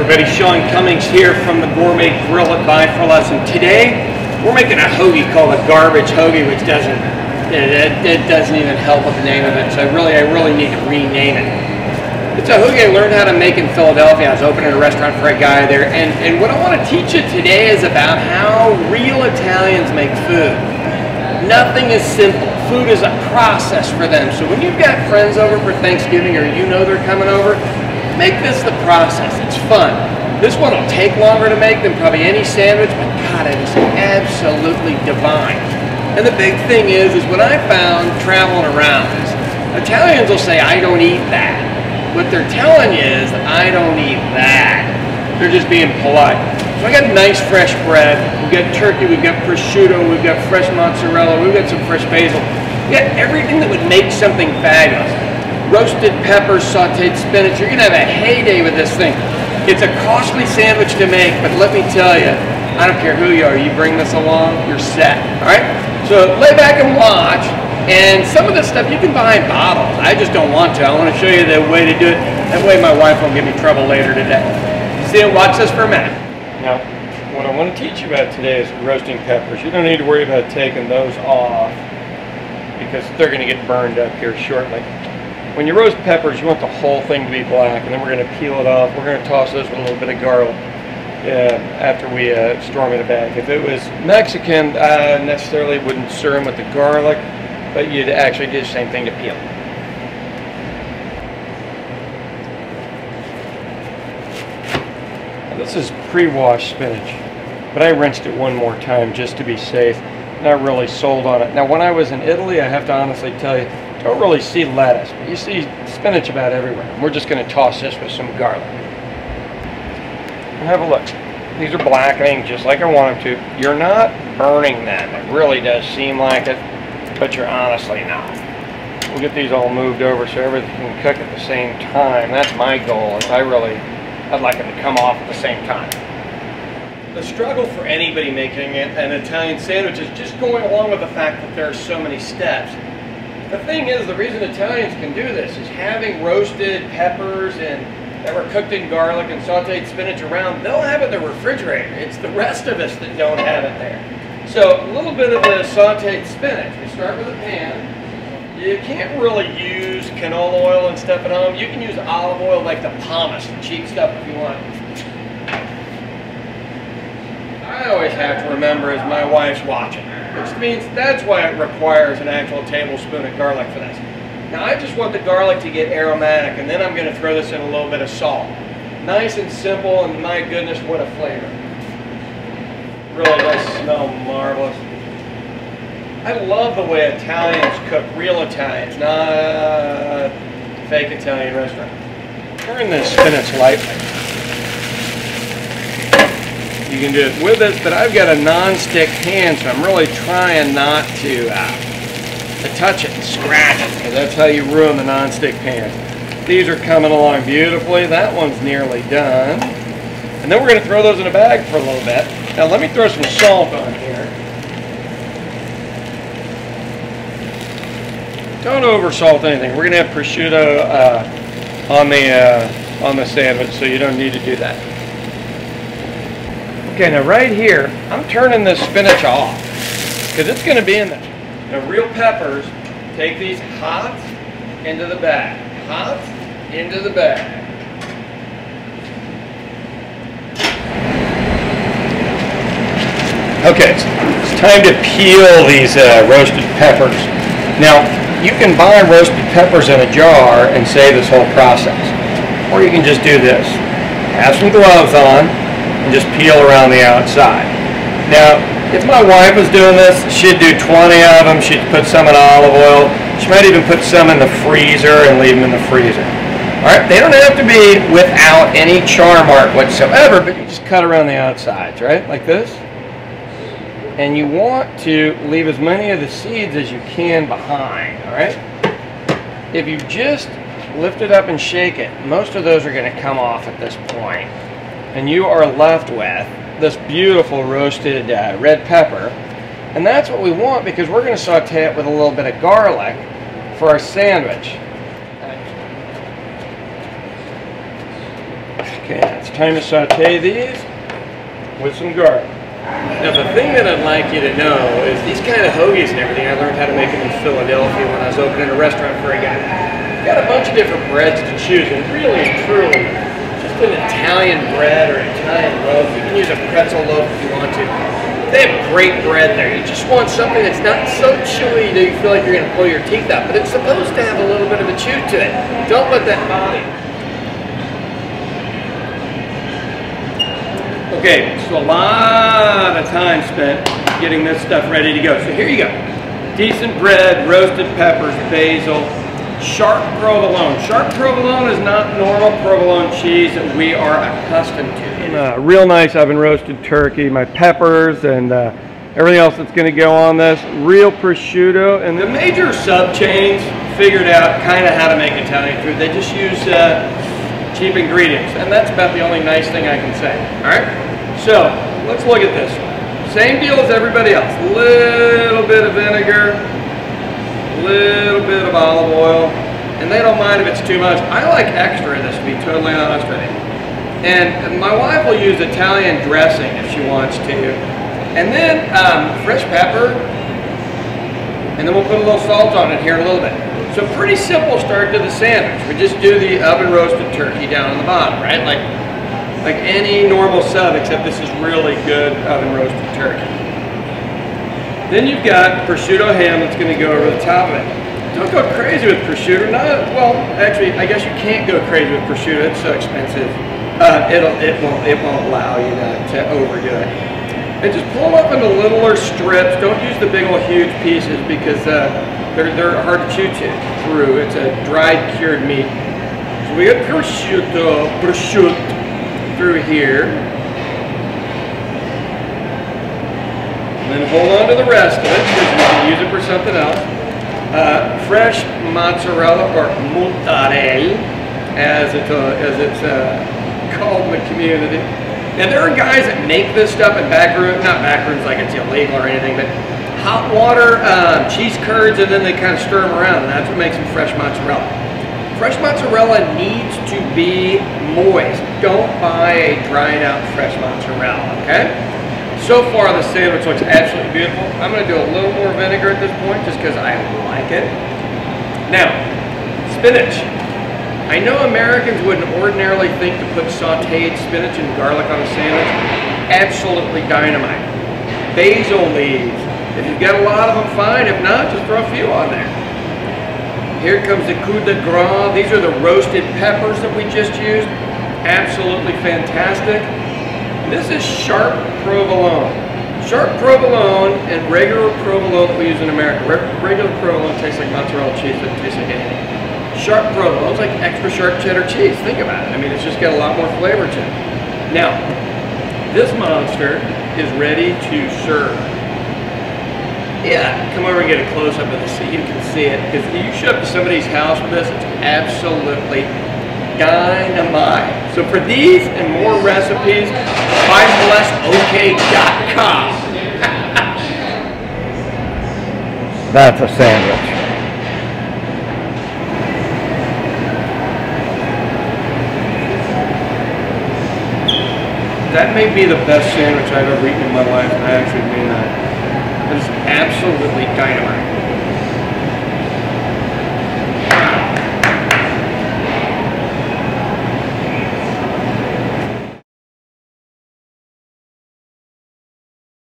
everybody, Sean Cummings here from the Gourmet Grill at Buy for Less, and today we're making a hoagie called a garbage hoagie, which doesn't even help with the name of it. So I really need to rename it. It's a hoagie I learned how to make in Philadelphia. I was opening a restaurant for a guy there, and what I want to teach you today is about how real Italians make food. Nothing is simple. Food is a process for them. So when you've got friends over for Thanksgiving, or you know they're coming over, make this the process. It's fun. This one will take longer to make than probably any sandwich, but God, it is absolutely divine. And the big thing is what I found traveling around is Italians will say, I don't eat that. What they're telling you is, I don't eat that. They're just being polite. So I got nice fresh bread. We've got turkey, we've got prosciutto, we've got fresh mozzarella, we've got some fresh basil. We've got everything that would make something fabulous. Roasted peppers, sauteed spinach. You're gonna have a heyday with this thing. It's a costly sandwich to make, but let me tell you, I don't care who you are, you bring this along, you're set, all right? So lay back and watch, and some of this stuff you can buy in bottles. I just don't want to. I want to show you the way to do it. That way my wife won't give me trouble later today. See, watch this for a minute. Now, what I want to teach you about today is roasting peppers. You don't need to worry about taking those off because they're going to get burned up here shortly. When you roast peppers, you want the whole thing to be black, and then we're going to peel it off. We're going to toss those with a little bit of garlic after we store them in a bag. If it was Mexican, necessarily wouldn't stir them with the garlic, but you'd actually do the same thing to peel. Now, this is pre-washed spinach, but I rinsed it one more time just to be safe. Not really sold on it. Now, when I was in Italy, I have to honestly tell you, don't really see lettuce, but you see spinach about everywhere. And we're just going to toss this with some garlic. And have a look. These are blackening just like I want them to. You're not burning them. It really does seem like it, but you're honestly not. We'll get these all moved over so everything can cook at the same time. That's my goal. I'd like them to come off at the same time. The struggle for anybody making an Italian sandwich is just going along with the fact that there are so many steps. The thing is, the reason Italians can do this is having roasted peppers and that were cooked in garlic and sauteed spinach around. They'll have it in the refrigerator. It's the rest of us that don't have it there. So a little bit of the sauteed spinach. We start with a pan. You can't really use canola oil and stuff at home. You can use olive oil like the pomace, the cheap stuff if you want. I always have to remember as my wife's watching, which means that's why it requires an actual tablespoon of garlic for this. Now I just want the garlic to get aromatic, and then I'm going to throw this in a little bit of salt. Nice and simple, and my goodness, what a flavor. Really does smell marvelous. I love the way Italians cook, real Italians, not fake Italian restaurant. Turn this spinach lightly. You can do it with it, but I've got a non-stick pan, so I'm really trying not to touch it and scratch it, because that's how you ruin the non-stick pan. These are coming along beautifully. That one's nearly done. And then we're going to throw those in a bag for a little bit. Now let me throw some salt on here. Don't over-salt anything. We're going to have prosciutto on the sandwich, so you don't need to do that. Okay, now right here, I'm turning this spinach off because it's going to be in there. Now, real peppers, take these hot into the bag. Hot into the bag. Okay, it's time to peel these roasted peppers. Now, you can buy roasted peppers in a jar and save this whole process. Or you can just do this. Have some gloves on and just peel around the outside. Now, if my wife was doing this, she'd do 20 of them. She'd put some in olive oil. She might even put some in the freezer and leave them in the freezer. All right, they don't have to be without any char mark whatsoever, but you just cut around the outsides, right, like this. And you want to leave as many of the seeds as you can behind, all right? If you just lift it up and shake it, most of those are going to come off at this point. And you are left with this beautiful roasted red pepper. And that's what we want, because we're going to saute it with a little bit of garlic for our sandwich. Okay, it's time to saute these with some garlic. Now the thing that I'd like you to know is these kind of hoagies and everything, I learned how to make them in Philadelphia when I was opening a restaurant for a guy. You've got a bunch of different breads to choose, and really and truly, just an Italian bread or Italian loaf. You can use a pretzel loaf if you want to. They have great bread there. You just want something that's not so chewy that you feel like you're going to pull your teeth out, but it's supposed to have a little bit of a chew to it. Don't let that bother you. Okay, so a lot of time spent getting this stuff ready to go. So here you go. Decent bread, roasted peppers, basil, sharp provolone. Sharp provolone is not normal provolone cheese that we are accustomed to. Real nice oven roasted turkey, my peppers and everything else that's going to go on this. Real prosciutto. And the major sub chains figured out kind of how to make Italian food. They just use cheap ingredients, and that's about the only nice thing I can say. All right, so let's look at this. Same deal as everybody else. Little bit of vinegar, little bit of olive oil, and they don't mind if it's too much. I like extra in this, to be totally honest with you. And my wife will use Italian dressing if she wants to, and then fresh pepper, and then we'll put a little salt on it here in a little bit. So pretty simple start to the sandwich. We just do the oven roasted turkey down on the bottom, right? Like any normal sub, except this is really good oven roasted turkey. Then you've got prosciutto ham that's going to go over the top of it. Don't go crazy with prosciutto. Well, actually, I guess you can't go crazy with prosciutto. It's so expensive. It won't allow you to overdo it. And just pull them up into littler strips. Don't use the big old huge pieces because they're hard to chew through. It's a dried cured meat. So we got prosciutto through here. And then hold on to the rest of it because we can use it for something else. Fresh mozzarella or mozzarella as it's called in the community. Now there are guys that make this stuff in back rooms, not back rooms like it's illegal or anything, but hot water, cheese curds, and then they kind of stir them around, and that's what makes them fresh mozzarella. Fresh mozzarella needs to be moist. Don't buy a dried out fresh mozzarella, okay? So far the sandwich looks absolutely beautiful. I'm going to do a little more vinegar at this point just because I like it. Now, spinach. I know Americans wouldn't ordinarily think to put sauteed spinach and garlic on a sandwich. Absolutely dynamite. Basil leaves. If you've got a lot of them, fine. If not, just throw a few on there. Here comes the coup de grace. These are the roasted peppers that we just used. Absolutely fantastic. This is sharp provolone. Sharp provolone and regular provolone that we use in America. Regular provolone tastes like mozzarella cheese. It tastes like anything. Sharp provolone is like extra sharp cheddar cheese. Think about it. I mean, it's just got a lot more flavor to it. Now, this monster is ready to serve. Yeah, come over and get a close-up of this so you can see it. Because if you show up to somebody's house with this, it's absolutely dynamite. So for these and more recipes, BuyLessOK.com. That's a sandwich. That may be the best sandwich I've ever eaten in my life, and I actually mean that. It's absolutely dynamite.